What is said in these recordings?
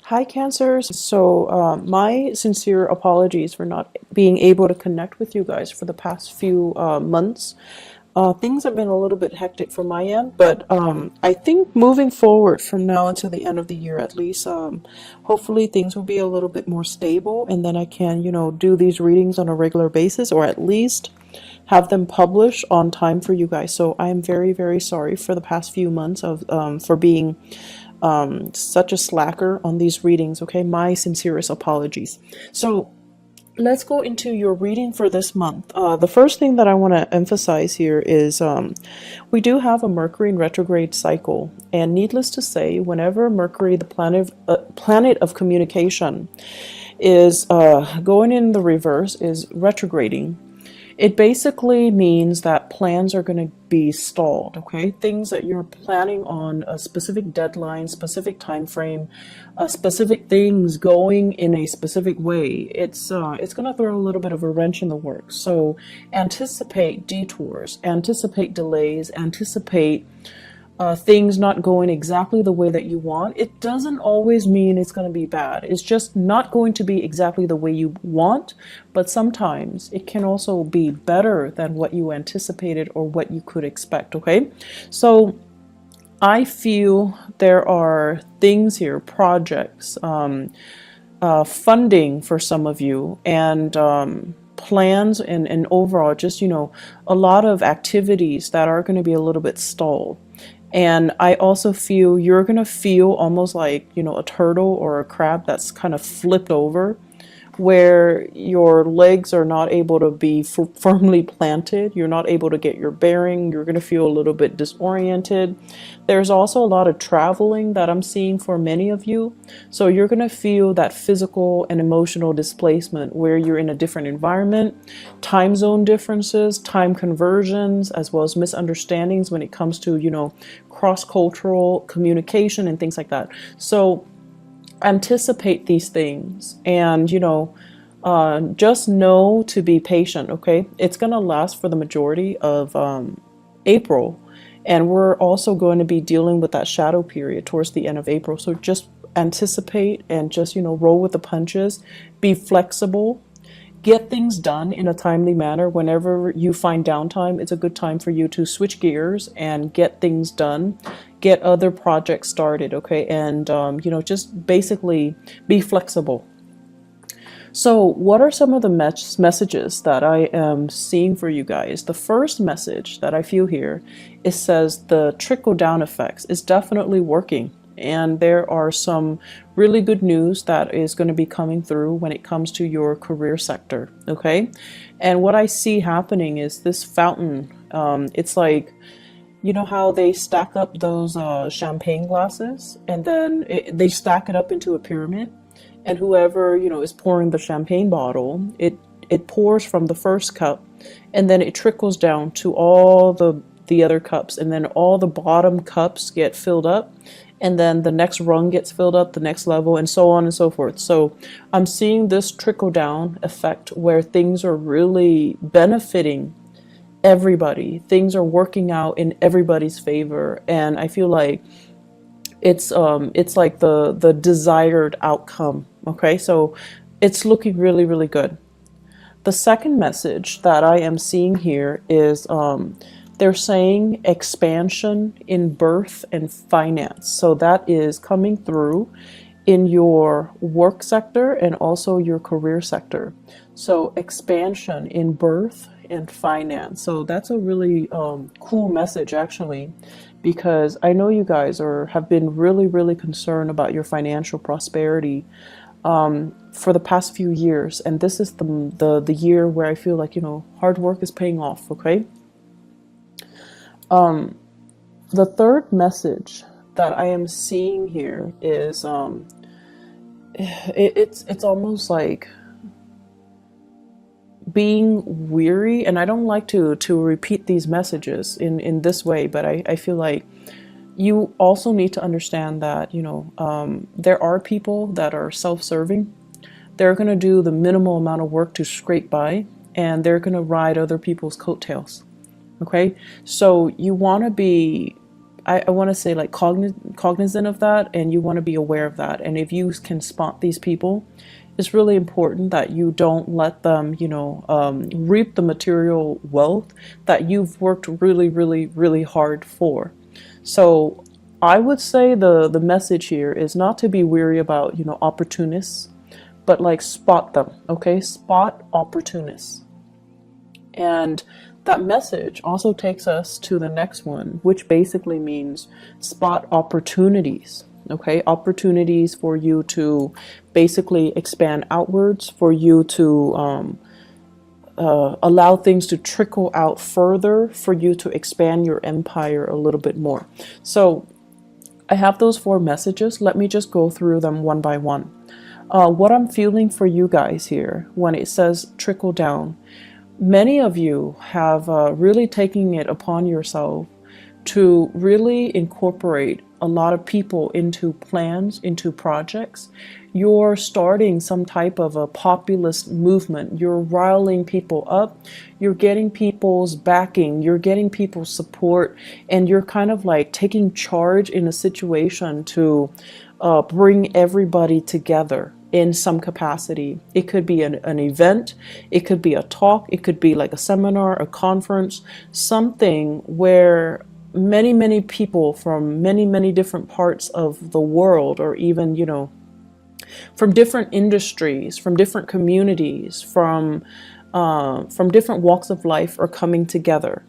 Hi, Cancers. So, my sincere apologies for not being able to connect with you guys for the past few months. Things have been a little bit hectic from my end, but I think moving forward from now until the end of the year at least, hopefully things will be a little bit more stable, and then I can, do these readings on a regular basis, or at least have them published on time for you guys. So I am very, very sorry for the past few months of for being such a slacker on these readings. Okay, my sincerest apologies. So let's go into your reading for this month. The first thing that I want to emphasize here is we do have a Mercury in retrograde cycle, and needless to say, whenever Mercury, the planet of communication, is going in the reverse, is retrograding, it basically means that plans are going to be stalled, okay? Things that you're planning on, a specific deadline, specific time frame, specific things going in a specific way. It's going to throw a little bit of a wrench in the works. So anticipate detours, anticipate delays, anticipate things not going exactly the way that you want. It doesn't always mean it's going to be bad. It's just not going to be exactly the way you want, but sometimes it can also be better than what you anticipated or what you could expect, okay? So I feel there are things here, projects, funding for some of you, and plans and overall just, a lot of activities that are going to be a little bit stalled. And I also feel you're going to feel almost like, a turtle or a crab that's kind of flipped over, where your legs are not able to be firmly planted. You're not able to get your bearing. You're going to feel a little bit disoriented. There's also a lot of traveling that I'm seeing for many of you. So you're going to feel that physical and emotional displacement where you're in a different environment, time zone differences, time conversions, as well as misunderstandings when it comes to, cross-cultural communication and things like that. So anticipate these things, and just know to be patient. Okay, it's going to last for the majority of April, and we're also going to be dealing with that shadow period towards the end of April. So just anticipate and just roll with the punches, be flexible, get things done in a timely manner. Whenever you find downtime, it's a good time for you to switch gears and get things done, get other projects started, okay? And, just basically be flexible. So what are some of the messages that I am seeing for you guys? The first message that I feel here, it says the trickle down effects is definitely working. And there are some really good news that is going to be coming through when it comes to your career sector, okay? And what I see happening is this fountain. It's like, how they stack up those champagne glasses, and then they stack it up into a pyramid. And whoever, is pouring the champagne bottle, it pours from the first cup, and then it trickles down to all the other cups, and then all the bottom cups get filled up. And then the next rung gets filled up, the next level, and so on and so forth. So I'm seeing this trickle down effect where things are really benefiting everybody. Things are working out in everybody's favor. And I feel like it's like the desired outcome. Okay, so it's looking really, really good. The second message that I am seeing here is they're saying expansion in birth and finance. So that is coming through in your work sector and also your career sector. So expansion in birth and finance. So that's a really cool message, actually, because I know you guys have been really, really concerned about your financial prosperity for the past few years. And this is the year where I feel like, hard work is paying off, okay? The third message that I am seeing here is it's almost like being weary, and I don't like to repeat these messages in this way, but I feel like you also need to understand that there are people that are self-serving. They're going to do the minimal amount of work to scrape by, and they're going to ride other people's coattails. Okay, so you want to be I want to say like cognizant of that, and you want to be aware of that. And if you can spot these people, it's really important that you don't let them, reap the material wealth that you've worked really, really, really hard for. So I would say the message here is not to be weary about, opportunists, but like spot them, okay? Spot opportunists. And that message also takes us to the next one, which basically means spot opportunities. Okay, opportunities for you to basically expand outwards, for you to allow things to trickle out further, for you to expand your empire a little bit more. So I have those 4 messages. Let me just go through them one by one. What I'm feeling for you guys here when it says trickle down, many of you have really taken it upon yourself to really incorporate a lot of people into plans, into projects. You're starting some type of a populist movement. You're riling people up. You're getting people's backing. You're getting people's support. And you're kind of like taking charge in a situation to bring everybody together in some capacity. It could be an event, it could be a talk, it could be like a seminar, a conference, something where many people from many different parts of the world, or even from different industries, from different communities, from different walks of life, are coming together.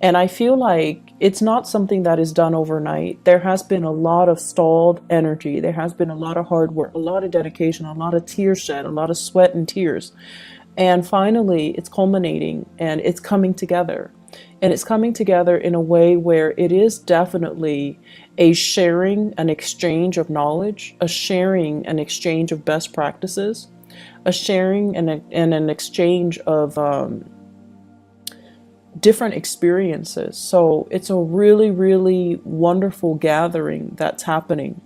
And I feel like it's not something that is done overnight. There has been a lot of stalled energy. There has been a lot of hard work, a lot of dedication, a lot of tears shed, a lot of sweat and tears. And finally, it's culminating and it's coming together. And it's coming together in a way where it is definitely a sharing, an exchange of knowledge, a sharing, an exchange of best practices, a sharing and an exchange of different experiences. So it's a really, really wonderful gathering that's happening.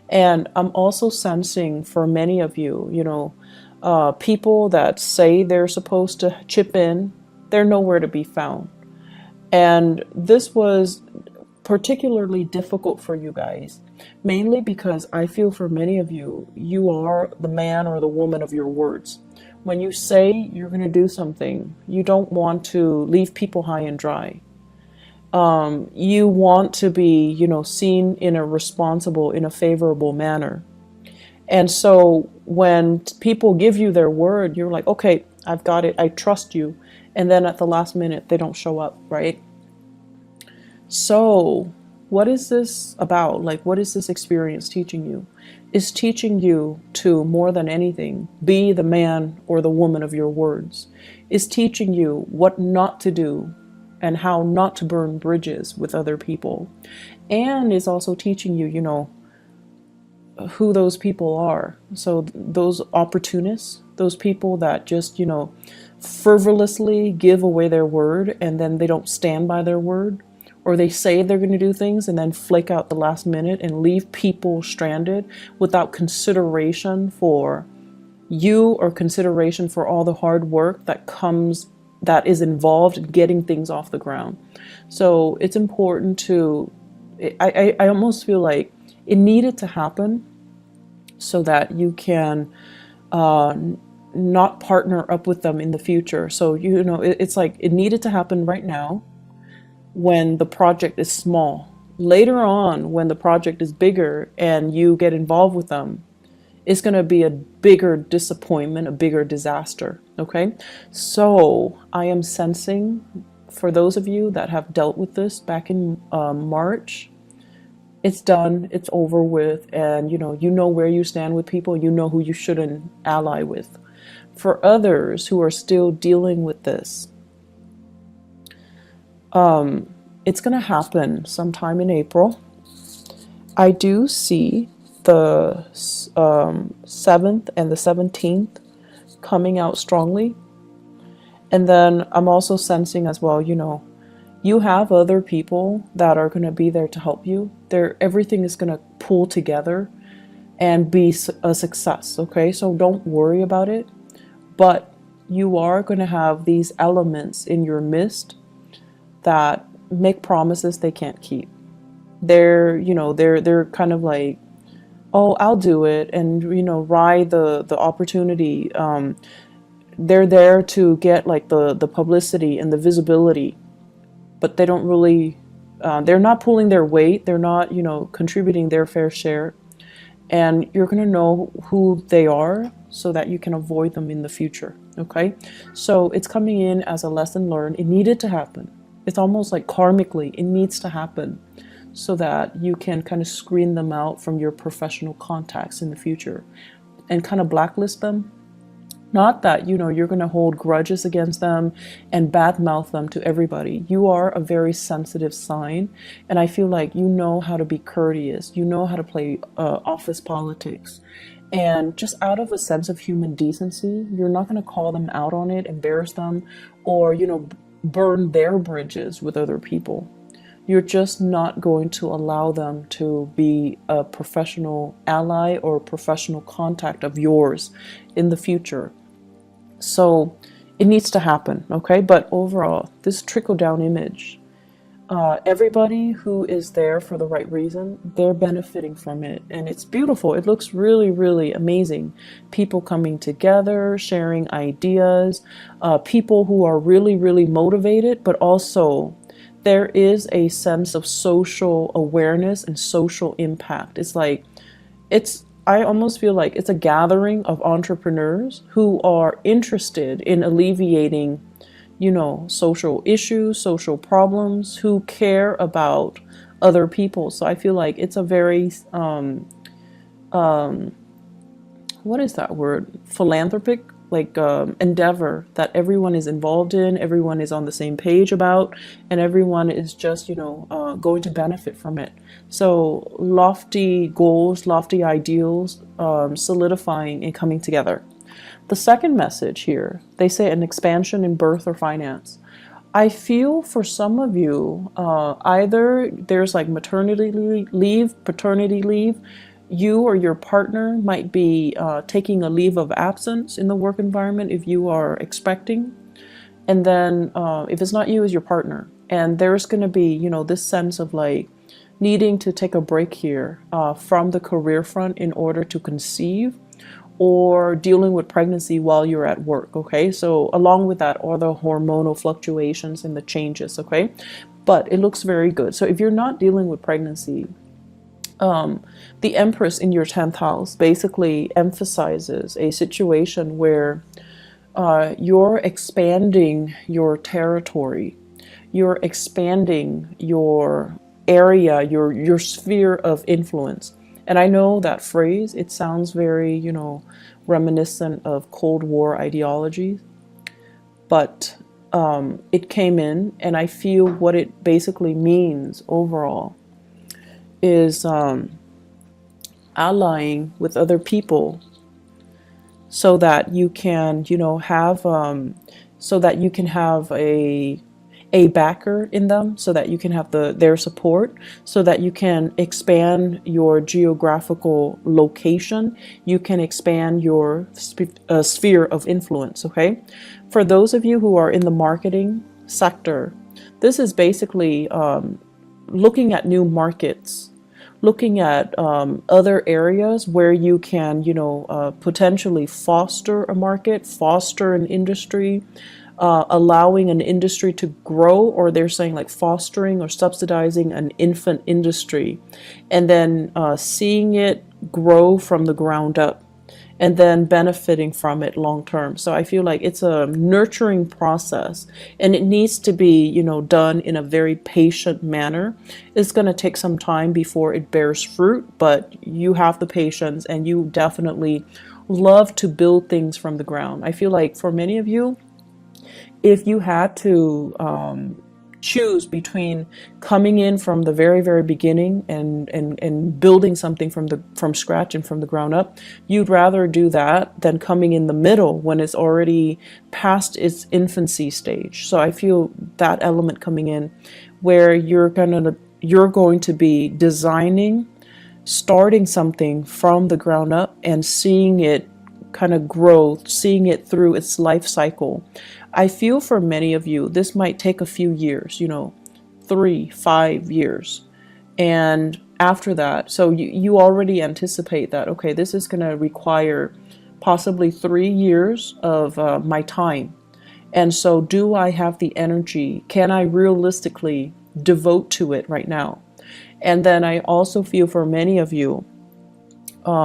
And I'm also sensing for many of you, people that say they're supposed to chip in, they're nowhere to be found. And this was particularly difficult for you guys, mainly because I feel for many of you, you are the man or the woman of your words. When you say you're going to do something, you don't want to leave people high and dry. You want to be, seen in a responsible, in a favorable manner. And so when people give you their word, you're like, okay, I've got it. I trust you. And then at the last minute, they don't show up, right? So what is this about? Like, what is this experience teaching you? It's teaching you to, more than anything, be the man or the woman of your words. It's teaching you what not to do and how not to burn bridges with other people. And it's also teaching you, who those people are. So those opportunists, those people that just, frivolously give away their word and then they don't stand by their word, or they say they're going to do things and then flake out the last minute and leave people stranded without consideration for you or consideration for all the hard work that is involved in getting things off the ground. So it's important to, I almost feel like it needed to happen so that you can not partner up with them in the future. So, it's like it needed to happen right now when the project is small. Later on, when the project is bigger and you get involved with them, it's going to be a bigger disappointment, a bigger disaster. Okay. So I am sensing, for those of you that have dealt with this back in March, it's done, it's over with, and you know where you stand with people, you know who you shouldn't ally with. For others who are still dealing with this, it's going to happen sometime in April. I do see the 7th and the 17th coming out strongly. And then I'm also sensing as well, you have other people that are going to be there to help you. Everything is going to pull together and be a success, okay? So don't worry about it. But you are going to have these elements in your midst that make promises they can't keep. They're, they're kind of like, oh, I'll do it, and ride the opportunity. They're there to get like the publicity and the visibility, but they don't really, they're not pulling their weight. They're not, contributing their fair share. And you're going to know who they are so that you can avoid them in the future. Okay. So it's coming in as a lesson learned. It needed to happen. It's almost like karmically, it needs to happen so that you can kind of screen them out from your professional contacts in the future and kind of blacklist them. Not that, you're going to hold grudges against them and badmouth them to everybody. You are a very sensitive sign, and I feel like you know how to be courteous. You know how to play office politics. And just out of a sense of human decency, you're not going to call them out on it, embarrass them, or, burn their bridges with other people. You're just not going to allow them to be a professional ally or professional contact of yours in the future. So it needs to happen, okay? But overall, this trickle-down image, everybody who is there for the right reason, they're benefiting from it. And it's beautiful. It looks really, really amazing. People coming together, sharing ideas, people who are really, really motivated, but also there is a sense of social awareness and social impact. I almost feel like it's a gathering of entrepreneurs who are interested in alleviating, social issues, social problems, who care about other people. So I feel like it's a very, what is that word? Philanthropic, like endeavor that everyone is involved in, everyone is on the same page about, and everyone is just, going to benefit from it. So lofty goals, lofty ideals, solidifying and coming together. The second message here, they say an expansion in birth or finance. I feel for some of you, either there's like maternity leave, paternity leave. You or your partner might be taking a leave of absence in the work environment if you are expecting. And then if it's not you, it's your partner. And there's going to be, this sense of like needing to take a break here from the career front in order to conceive, or dealing with pregnancy while you're at work, okay? So along with that are the hormonal fluctuations and the changes, okay? But it looks very good. So if you're not dealing with pregnancy, the Empress in your 10th house basically emphasizes a situation where you're expanding your territory, you're expanding your area, your sphere of influence. And I know that phrase, it sounds very, reminiscent of Cold War ideology, but it came in, and I feel what it basically means overall is allying with other people so that you can, have, so that you can have a backer in them, so that you can have their support, so that you can expand your geographical location, you can expand your sphere of influence, okay? For those of you who are in the marketing sector, this is basically looking at new markets, looking at other areas where you can, potentially foster a market, foster an industry, allowing an industry to grow, or they're saying like fostering or subsidizing an infant industry, and then seeing it grow from the ground up, and then benefiting from it long term. So I feel like it's a nurturing process, and it needs to be, done in a very patient manner. It's going to take some time before it bears fruit, but you have the patience, and you definitely love to build things from the ground. I feel like for many of you, if you had to choose between coming in from the very, very beginning and building something from scratch and from the ground up, you'd rather do that than coming in the middle when it's already past its infancy stage. So I feel that element coming in where you're going to be designing, starting something from the ground up and seeing it kind of grow, seeing it through its life cycle. I feel for many of you, this might take a few years, 3, 5 years. And after that, so you already anticipate that, okay, this is going to require possibly 3 years of my time. And so do I have the energy? Can I realistically devote to it right now? And then I also feel for many of you,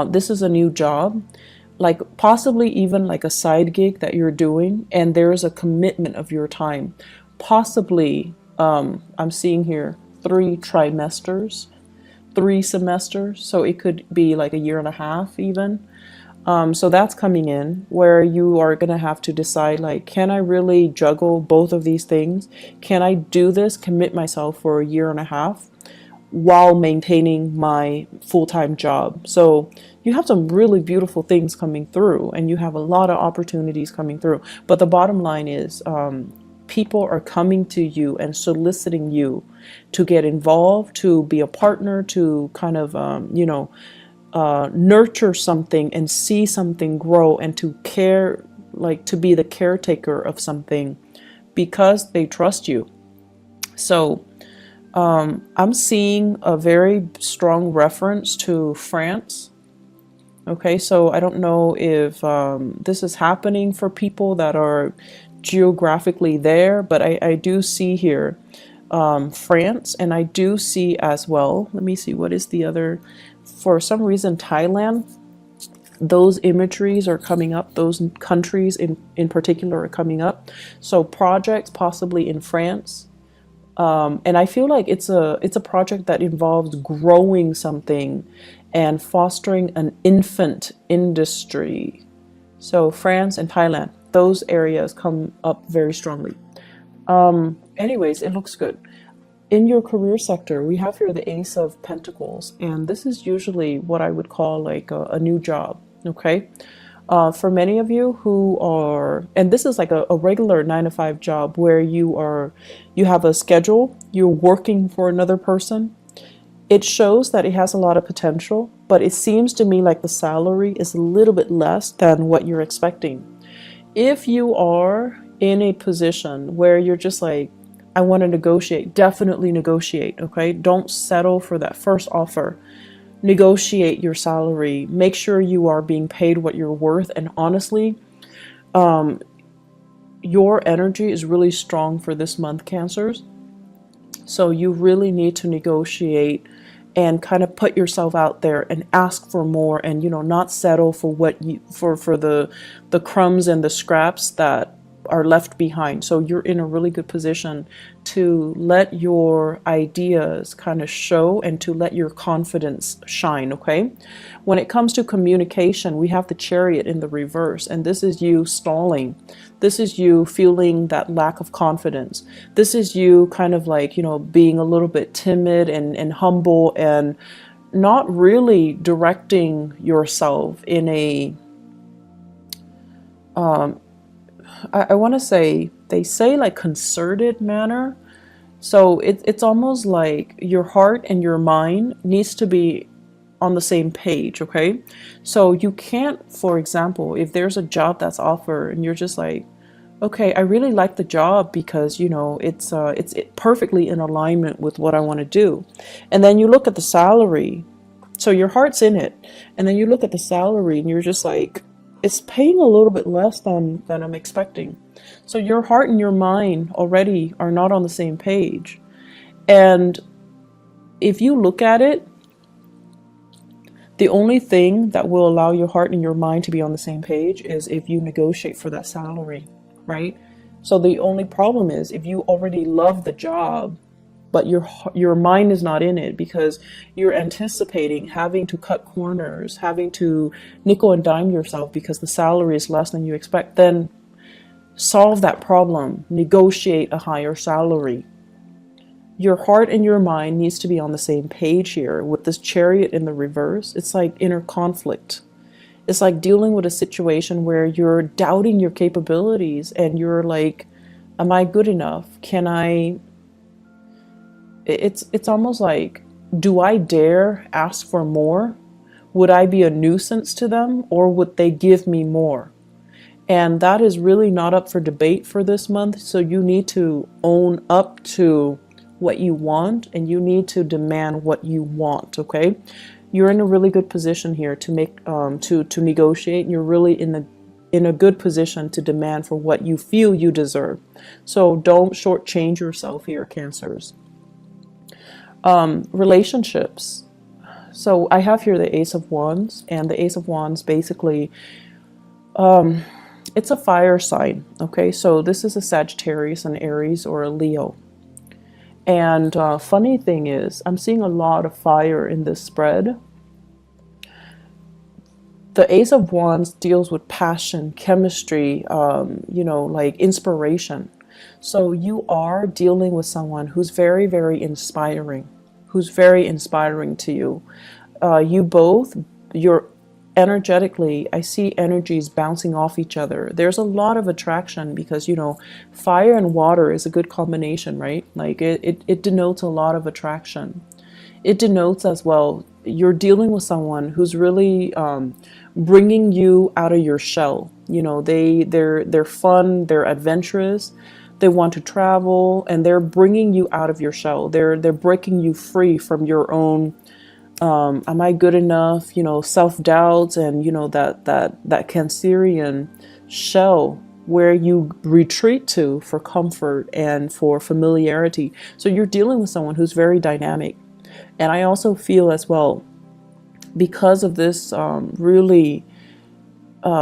this is a new job, like possibly even like a side gig that you're doing, and there's a commitment of your time. Possibly, I'm seeing here 3 trimesters, 3 semesters, so it could be like a year and a half even. So that's coming in where you are going to have to decide, like, can I really juggle both of these things? Can I do this, commit myself for a year and a half while maintaining my full-time job? So you have some really beautiful things coming through, and you have a lot of opportunities coming through. But the bottom line is, people are coming to you and soliciting you to get involved, to be a partner, to kind of, nurture something and see something grow, and to care, like to be the caretaker of something because they trust you. So I'm seeing a very strong reference to France. Okay, so I don't know if this is happening for people that are geographically there, but I do see here France, and I do see as well, let me see, what is the other, for some reason Thailand, those imageries are coming up, those countries in particular are coming up. So projects possibly in France. And I feel like it's a project that involves growing something and fostering an infant industry. So France and Thailand, those areas come up very strongly. Anyways, it looks good. In your career sector, we have here the Ace of Pentacles, and this is usually what I would call like a new job. Okay. For many of you who are, and this is like a regular 9 to 5 job where you have a schedule, you're working for another person. It shows that it has a lot of potential, but it seems to me like the salary is a little bit less than what you're expecting. If you are in a position where you're just like, I want to negotiate, definitely negotiate. Okay. Don't settle for that first offer. Negotiate your salary, make sure you are being paid what you're worth. And honestly, your energy is really strong for this month, Cancers. So you really need to negotiate and kind of put yourself out there and ask for more, and not settle for what you for the crumbs and the scraps that are left behind. So you're in a really good position to let your ideas kind of show and to let your confidence shine. Okay. When it comes to communication, we have the Chariot in the reverse, and this is you stalling. This is you feeling that lack of confidence. This is you kind of like, being a little bit timid and humble and not really directing yourself in a, I want to say, they say like concerted manner. So it's almost like your heart and your mind needs to be on the same page. Okay. So you can't, for example, if there's a job that's offered and you're just like, okay, I really like the job because, it's perfectly in alignment with what I want to do. And then you look at the salary. So your heart's in it. And then you look at the salary and you're just like, it's paying a little bit less than I'm expecting. So your heart and your mind already are not on the same page. And if you look at it, the only thing that will allow your heart and your mind to be on the same page is if you negotiate for that salary, right? So the only problem is if you already love the job, but your mind is not in it because you're anticipating having to cut corners, having to nickel and dime yourself because the salary is less than you expect, then solve that problem. Negotiate a higher salary. Your heart and your mind needs to be on the same page here. With this Chariot in the reverse, it's like inner conflict. It's like dealing with a situation where you're doubting your capabilities and you're like, am I good enough? Can I... It's almost like, do I dare ask for more? Would I be a nuisance to them, or would they give me more? And that is really not up for debate for this month. So you need to own up to what you want, and you need to demand what you want, okay? You're in a really good position here to make to negotiate. You're really in a good position to demand for what you feel you deserve. So don't shortchange yourself here, Cancers. Relationships. So I have here the Ace of Wands, and the Ace of Wands basically, it's a fire sign, okay? So this is a Sagittarius, an Aries, or a Leo. And funny thing is, I'm seeing a lot of fire in this spread. The Ace of Wands deals with passion, chemistry, like inspiration. So you are dealing with someone who's very, very inspiring, who's very inspiring to you. You're energetically, I see energies bouncing off each other. There's a lot of attraction because, fire and water is a good combination, right? Like it denotes a lot of attraction. It denotes as well, you're dealing with someone who's really bringing you out of your shell. They're fun, they're adventurous, they want to travel, and they're bringing you out of your shell. They're breaking you free from your own am I good enough, self-doubts, and that Cancerian shell where you retreat to for comfort and for familiarity. So you're dealing with someone who's very dynamic. And I also feel as well, because of this really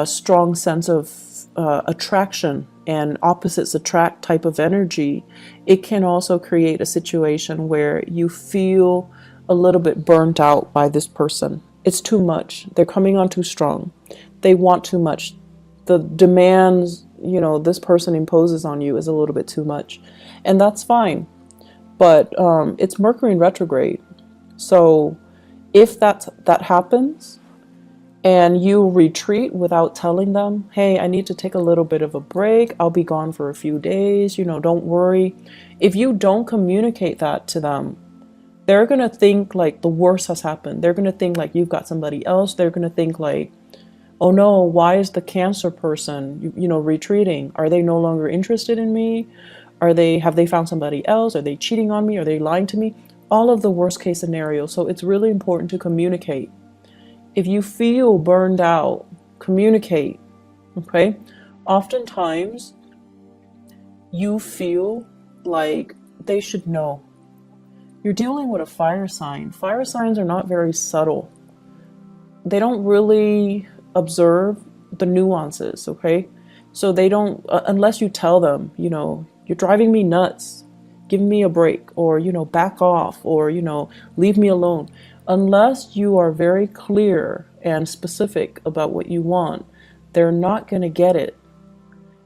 strong sense of attraction and opposites attract type of energy, it can also create a situation where you feel a little bit burnt out by this person. It's too much. They're coming on too strong. They want too much. The demands, this person imposes on you is a little bit too much. And that's fine. But it's Mercury in retrograde. So if that happens and you retreat without telling them, hey, I need to take a little bit of a break, I'll be gone for a few days, don't worry. If you don't communicate that to them, they're going to think like the worst has happened. They're going to think like you've got somebody else. They're going to think like, oh no, why is the Cancer person, retreating? Are they no longer interested in me? Have they found somebody else? Are they cheating on me? Are they lying to me? All of the worst case scenarios. So it's really important to communicate. If you feel burned out, communicate, okay? Oftentimes, you feel like they should know. You're dealing with a fire sign. Fire signs are not very subtle. They don't really observe the nuances, okay? So they don't, unless you tell them, you're driving me nuts, give me a break, or, back off, or, leave me alone. Unless you are very clear and specific about what you want, they're not going to get it.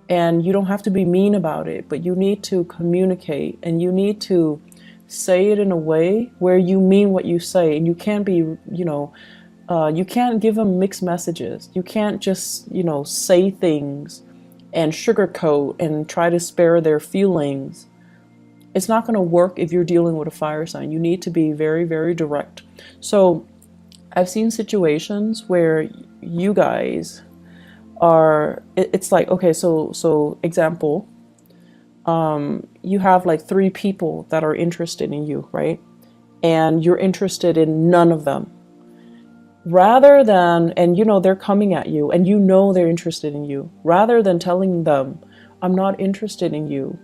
And you don't have to be mean about it, but you need to communicate, and you need to say it in a way where you mean what you say. And you can't be, you can't give them mixed messages. You can't just, say things and sugarcoat and try to spare their feelings. It's not going to work if you're dealing with a fire sign. You need to be very, very direct. So I've seen situations where you guys are, it's like, okay, so example, you have like 3 people that are interested in you, right? And you're interested in none of them. Rather than, and they're coming at you and they're interested in you, rather than telling them, I'm not interested in you,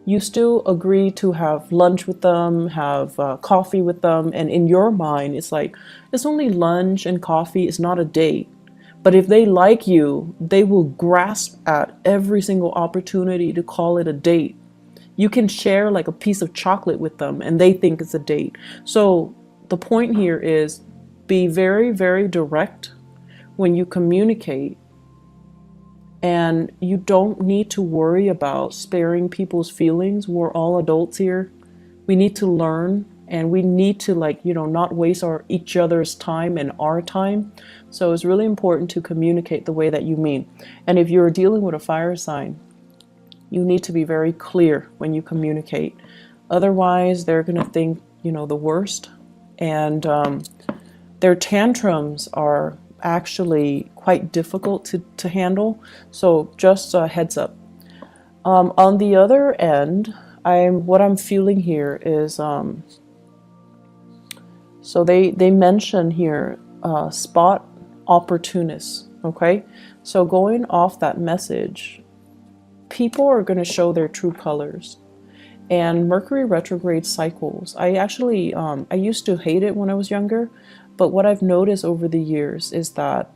you still agree to have lunch with them, have coffee with them. And in your mind, it's like, it's only lunch and coffee, it's not a date. But if they like you, they will grasp at every single opportunity to call it a date. You can share like a piece of chocolate with them and they think it's a date. So the point here is be very, very direct when you communicate. And you don't need to worry about sparing people's feelings. We're all adults here. We need to learn, and we need to not waste each other's time and our time. So it's really important to communicate the way that you mean. And if you're dealing with a fire sign, you need to be very clear when you communicate. Otherwise, they're going to think, the worst. And their tantrums are actually quite difficult to handle. So just a heads up. On the other end, What I'm feeling here is so they mention here spot opportunists. Okay, so going off that message, people are going to show their true colors. And Mercury retrograde cycles, I actually I used to hate it when I was younger, but what I've noticed over the years is that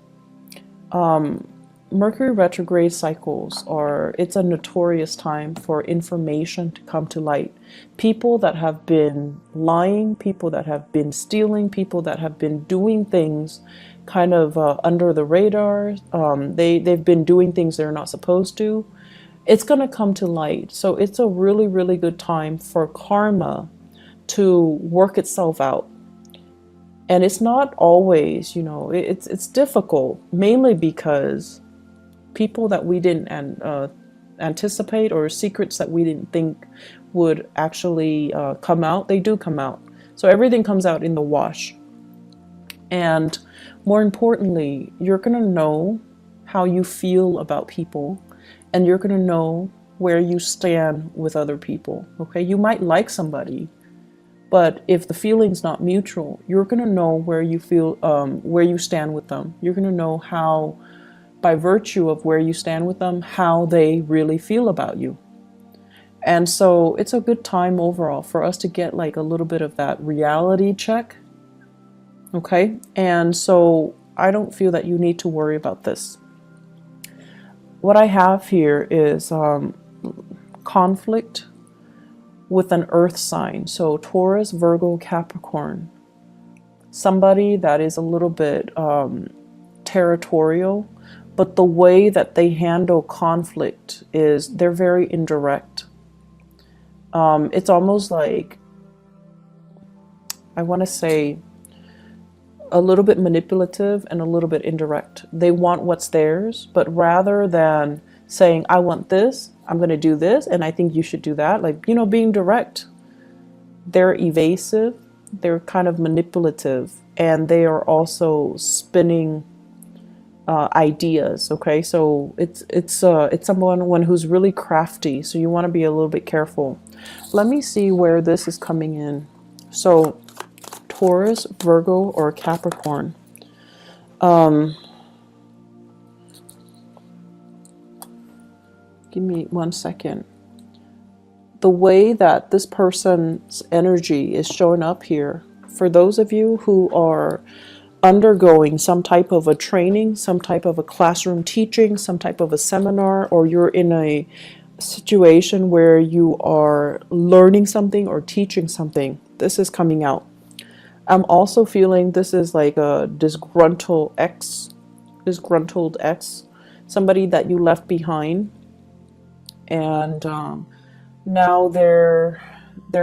Mercury retrograde cycles it's a notorious time for information to come to light. People that have been lying, people that have been stealing, people that have been doing things kind of under the radar, they've been doing things they're not supposed to. It's going to come to light. So it's a really, really good time for karma to work itself out. And it's not always, it's difficult, mainly because people that we didn't anticipate, or secrets that we didn't think would actually come out, they do come out. So everything comes out in the wash. And more importantly, you're going to know how you feel about people, and you're going to know where you stand with other people. Okay, you might like somebody, but if the feeling's not mutual, you're going to know where you feel, where you stand with them. You're going to know how, by virtue of where you stand with them, how they really feel about you. And so it's a good time overall for us to get like a little bit of that reality check. Okay, and so I don't feel that you need to worry about this. What I have here is conflict with an earth sign. So Taurus, Virgo, Capricorn. Somebody that is a little bit territorial, but the way that they handle conflict is they're very indirect. It's almost like, I want to say, a little bit manipulative and a little bit indirect. They want what's theirs, but rather than saying, I want this, I'm going to do this, and I think you should do that, like, being direct, they're evasive, they're kind of manipulative, and they are also spinning ideas. Okay, so it's someone who's really crafty, so you want to be a little bit careful. Let me see where this is coming in. So Taurus, Virgo, or Capricorn. Give me 1 second. The way that this person's energy is showing up here, for those of you who are undergoing some type of a training, some type of a classroom teaching, some type of a seminar, or you're in a situation where you are learning something or teaching something, this is coming out. I'm also feeling this is like a disgruntled ex, somebody that you left behind, and now they're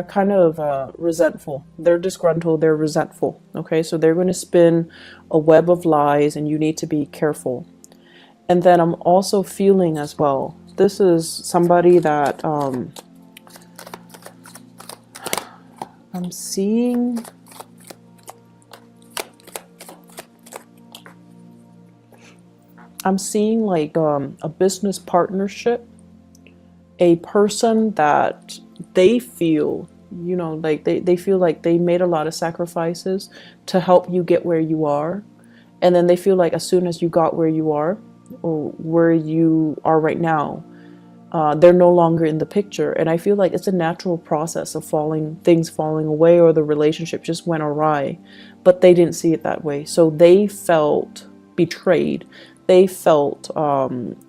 kind of resentful. They're disgruntled, they're resentful. Okay, so they're going to spin a web of lies, and you need to be careful. And then I'm also feeling as well, this is somebody that I'm seeing. I'm seeing like a business partnership, a person that they feel, like they feel like they made a lot of sacrifices to help you get where you are. And then they feel like as soon as you got where you are, or where you are right now, they're no longer in the picture. And I feel like it's a natural process of things falling away, or the relationship just went awry, but they didn't see it that way. So they felt betrayed. They felt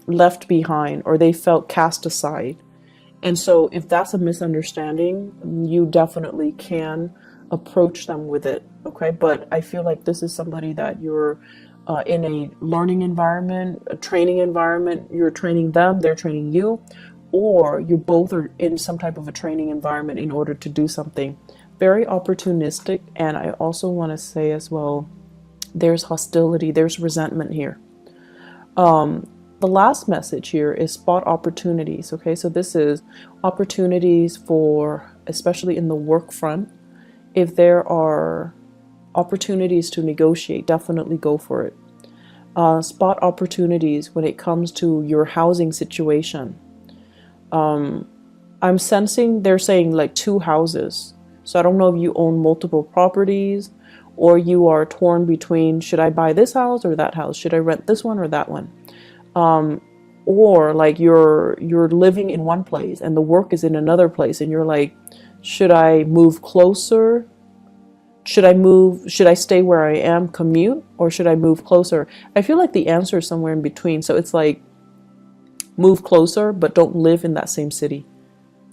left behind, or they felt cast aside. And so if that's a misunderstanding, you definitely can approach them with it. Okay, but I feel like this is somebody that you're in a learning environment, a training environment. You're training them, they're training you, or you both are in some type of a training environment in order to do something. Very opportunistic. And I also want to say as well, there's hostility, there's resentment here. The last message here is spot opportunities. Okay, so this is opportunities for, especially in the work front. If there are opportunities to negotiate, definitely go for it. Spot opportunities when it comes to your housing situation. I'm sensing they're saying like 2 houses. So I don't know if you own multiple properties or you are torn between, should I buy this house or that house? Should I rent this one or that one? Or like you're living in one place and the work is in another place and you're like, should I move closer? Should I stay where I am, commute, or should I move closer? I feel like the answer is somewhere in between. So it's like move closer, but don't live in that same city.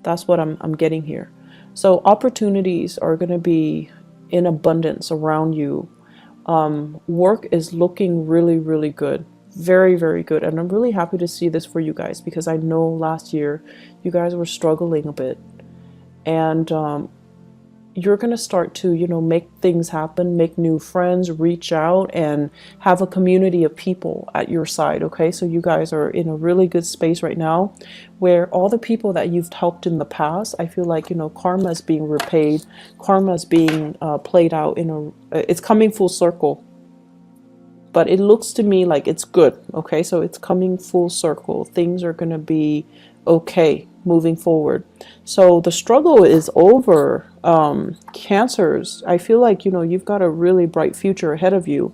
That's what I'm getting here. So opportunities are going to be in abundance around you. Work is looking really, really good. Very, very good. And I'm really happy to see this for you guys because I know last year you guys were struggling a bit. And you're going to start to, make things happen, make new friends, reach out and have a community of people at your side. Okay. So you guys are in a really good space right now where all the people that you've helped in the past, I feel like, karma is being repaid. Karma is being played out it's coming full circle. But it looks to me like it's good. Okay. So it's coming full circle. Things are going to be okay moving forward. So the struggle is over. Cancers, I feel like, you've got a really bright future ahead of you.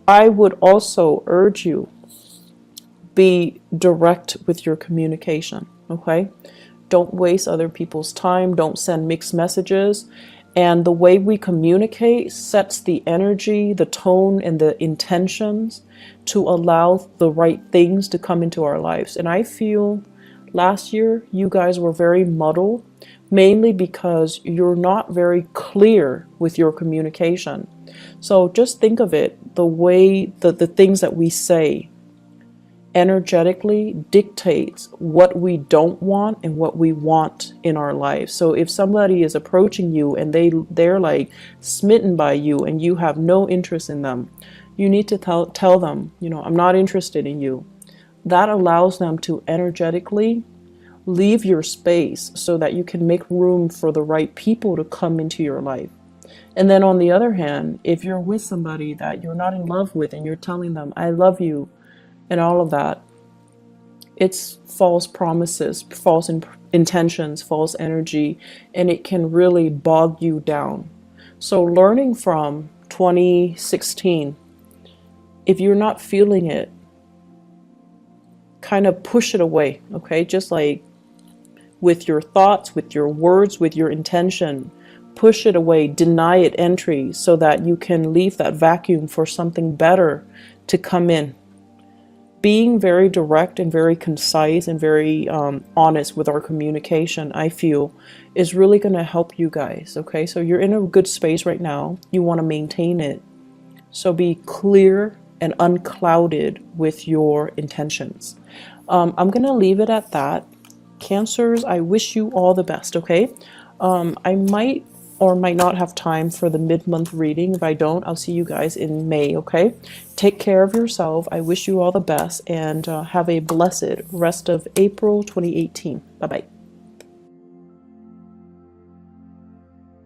I would also urge you, be direct with your communication. Okay. Don't waste other people's time. Don't send mixed messages. And the way we communicate sets the energy, the tone, and the intentions to allow the right things to come into our lives. And I feel last year you guys were very muddled, mainly because you're not very clear with your communication. So just think of it, the way the things that we say energetically dictates what we don't want and what we want in our lives. So if somebody is approaching you and they're like smitten by you and you have no interest in them, you need to tell them, I'm not interested in you. That allows them to energetically leave your space so that you can make room for the right people to come into your life. And then on the other hand, if you're with somebody that you're not in love with and you're telling them, I love you, and all of that, it's false promises, false intentions, false energy, and it can really bog you down. So learning from 2016, if you're not feeling it, kind of push it away, okay? Just like with your thoughts, with your words, with your intention, push it away, deny it entry so that you can leave that vacuum for something better to come in. Being very direct and very concise and very honest with our communication, I feel, is really going to help you guys. Okay, so you're in a good space right now. You want to maintain it. So be clear and unclouded with your intentions. I'm going to leave it at that. Cancers, I wish you all the best. Okay, I might or might not have time for the mid-month reading. If I don't, I'll see you guys in May, okay? Take care of yourself. I wish you all the best and have a blessed rest of April 2018. Bye-bye.